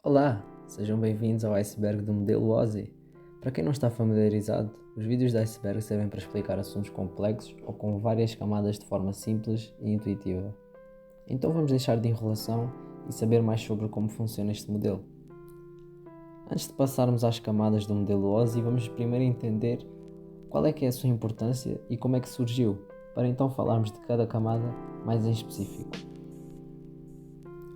Olá, sejam bem-vindos ao iceberg do modelo OSI. Para quem não está familiarizado, os vídeos de iceberg servem para explicar assuntos complexos ou com várias camadas de forma simples e intuitiva. Então vamos deixar de enrolação e saber mais sobre como funciona este modelo. Antes de passarmos às camadas do modelo OSI, vamos primeiro entender qual é que é a sua importância e como é que surgiu, para então falarmos de cada camada mais em específico.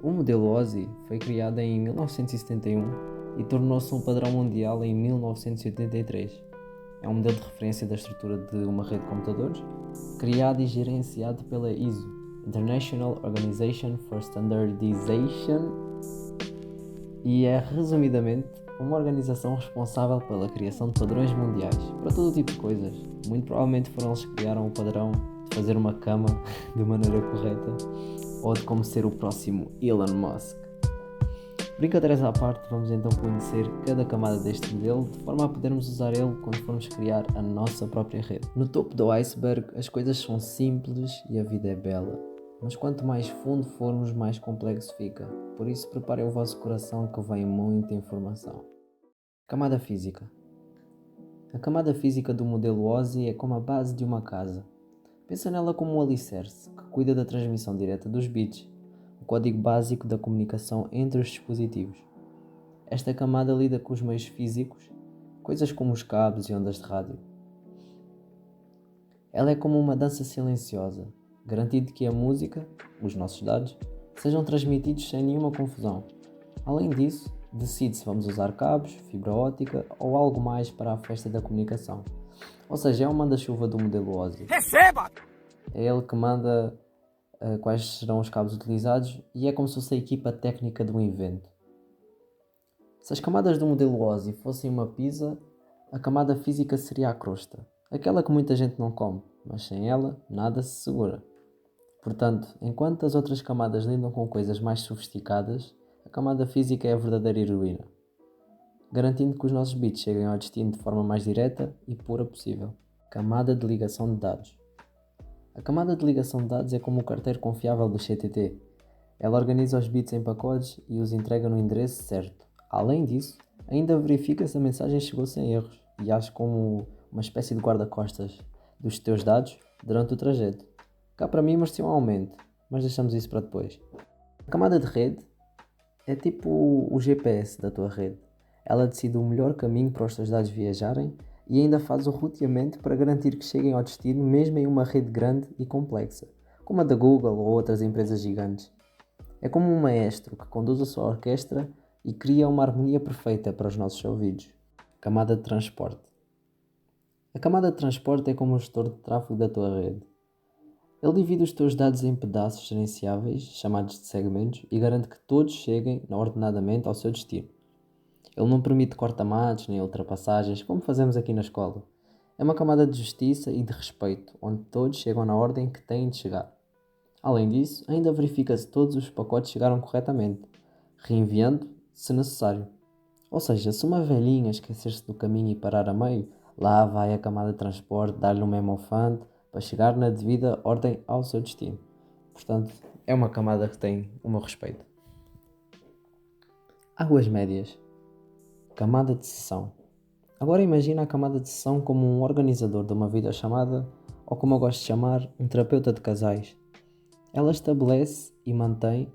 O modelo OSI foi criado em 1971 e tornou-se um padrão mundial em 1983. É um modelo de referência da estrutura de uma rede de computadores, criado e gerenciado pela ISO, International Organization for Standardization, e é, resumidamente, uma organização responsável pela criação de padrões mundiais para todo tipo de coisas. Muito provavelmente foram eles que criaram o padrão de fazer uma cama de maneira correta ou de como ser o próximo Elon Musk. Brincadeiras à parte, vamos então conhecer cada camada deste modelo de forma a podermos usar ele quando formos criar a nossa própria rede. No topo do iceberg, as coisas são simples e a vida é bela, mas quanto mais fundo formos, mais complexo fica. Por isso, preparem o vosso coração que vem muita informação. Camada física. A camada física do modelo OSI é como a base de uma casa. Pensa nela como um alicerce que cuida da transmissão direta dos bits, o código básico da comunicação entre os dispositivos. Esta camada lida com os meios físicos, coisas como os cabos e ondas de rádio. Ela é como uma dança silenciosa, garantindo que a música, os nossos dados, sejam transmitidos sem nenhuma confusão. Além disso, decide se vamos usar cabos, fibra óptica ou algo mais para a festa da comunicação. Ou seja, é o manda-chuva do modelo OSI. Receba! É ele que manda quais serão os cabos utilizados e é como se fosse a equipa técnica de um evento. Se as camadas do modelo OSI fossem uma pizza, a camada física seria a crosta, aquela que muita gente não come, mas sem ela nada se segura. Portanto, enquanto as outras camadas lidam com coisas mais sofisticadas, a camada física é a verdadeira heroína, garantindo que os nossos bits cheguem ao destino de forma mais direta e pura possível. Camada de ligação de dados. A camada de ligação de dados é como o carteiro confiável do CTT. Ela organiza os bits em pacotes e os entrega no endereço certo. Além disso, ainda verifica se a mensagem chegou sem erros e age como uma espécie de guarda-costas dos teus dados durante o trajeto. Cá para mim merecia um aumento, mas deixamos isso para depois. A camada de rede é tipo o GPS da tua rede. Ela decide o melhor caminho para os teus dados viajarem e ainda faz o roteamento para garantir que cheguem ao destino mesmo em uma rede grande e complexa, como a da Google ou outras empresas gigantes. É como um maestro que conduz a sua orquestra e cria uma harmonia perfeita para os nossos ouvidos. Camada de transporte. A camada de transporte é como o gestor de tráfego da tua rede. Ele divide os teus dados em pedaços gerenciáveis, chamados de segmentos, e garante que todos cheguem ordenadamente ao seu destino. Ele não permite corta-matos nem ultrapassagens, como fazemos aqui na escola. É uma camada de justiça e de respeito, onde todos chegam na ordem que têm de chegar. Além disso, ainda verifica se todos os pacotes chegaram corretamente, reenviando se necessário. Ou seja, se uma velhinha esquecer-se do caminho e parar a meio, lá vai a camada de transporte dar-lhe um memofante para chegar na devida ordem ao seu destino. Portanto, é uma camada que tem o meu respeito. Águas médias. Camada de sessão. Agora imagina a camada de sessão como um organizador de uma videochamada, ou como eu gosto de chamar, um terapeuta de casais. Ela estabelece e mantém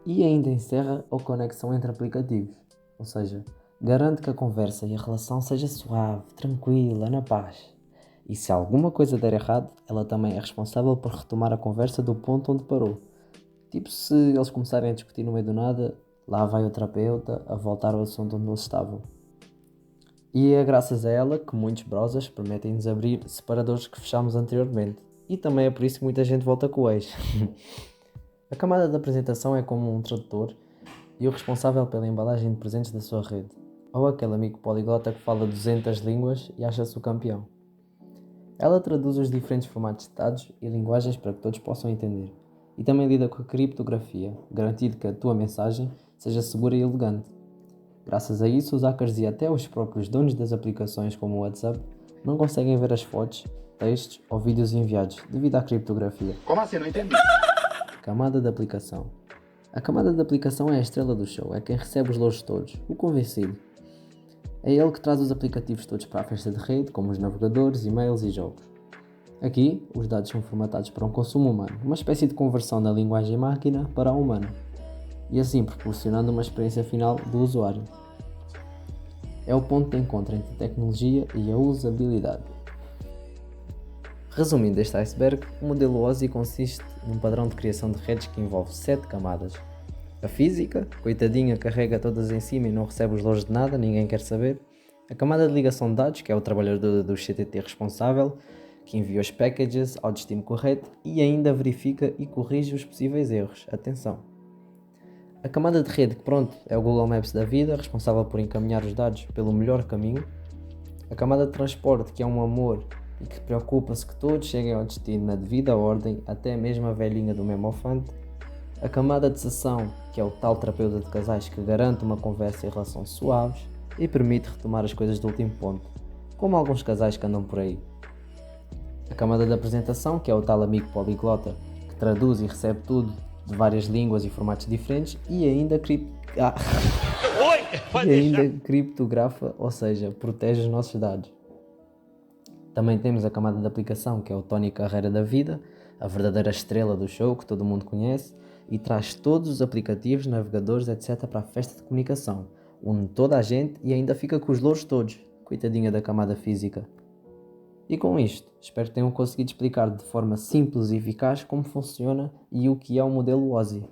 e ainda encerra a conexão entre aplicativos, ou seja, garante que a conversa e a relação seja suave, tranquila, na paz. E se alguma coisa der errado, ela também é responsável por retomar a conversa do ponto onde parou. Tipo, se eles começarem a discutir no meio do nada, lá vai o terapeuta a voltar ao assunto onde eles estavam. E é graças a ela que muitos browsers permitem-nos abrir separadores que fechámos anteriormente. E também é por isso que muita gente volta com o ex. A camada de apresentação é como um tradutor e o responsável pela embalagem de presentes da sua rede. Ou aquele amigo poliglota que fala 200 línguas e acha-se o campeão. Ela traduz os diferentes formatos de dados e linguagens para que todos possam entender. E também lida com a criptografia, garantindo que a tua mensagem seja segura e elegante. Graças a isso, os hackers e até os próprios donos das aplicações como o WhatsApp não conseguem ver as fotos, textos ou vídeos enviados devido à criptografia. Como assim? Não entendi. Camada de aplicação. A camada de aplicação é a estrela do show, é quem recebe os louros todos, o convencido. É ele que traz os aplicativos todos para a festa de rede, como os navegadores, e-mails e jogos. Aqui, os dados são formatados para um consumo humano, uma espécie de conversão da linguagem máquina para a humana, e assim proporcionando uma experiência final do usuário. É o ponto de encontro entre a tecnologia e a usabilidade. Resumindo este iceberg, o modelo OSI consiste num padrão de criação de redes que envolve 7 camadas. A física, coitadinha, carrega todas em cima e não recebe os louros de nada, ninguém quer saber. A camada de ligação de dados, que é o trabalhador do CTT responsável, que envia os packages ao destino correto e ainda verifica e corrige os possíveis erros. Atenção! A camada de rede, que pronto, é o Google Maps da vida, responsável por encaminhar os dados pelo melhor caminho. A camada de transporte, que é um amor e que preocupa-se que todos cheguem ao destino na devida ordem, até mesmo a velhinha do memofante. A camada de sessão, que é o tal terapeuta de casais que garante uma conversa e relações suaves e permite retomar as coisas do último ponto, como alguns casais que andam por aí. A camada de apresentação, que é o tal amigo poliglota que traduz e recebe tudo de várias línguas e formatos diferentes e ainda criptografa, ou seja, protege os nossos dados. Também temos a camada de aplicação, que é o Tony Carreira da vida, a verdadeira estrela do show que todo mundo conhece e traz todos os aplicativos, navegadores, etc. para a festa de comunicação. Une toda a gente e ainda fica com os louros todos. Coitadinha da camada física. E com isto, espero que tenham conseguido explicar de forma simples e eficaz como funciona e o que é o modelo OSI.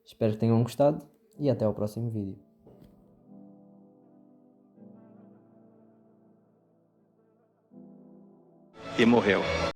Espero que tenham gostado e até ao próximo vídeo. E morreu.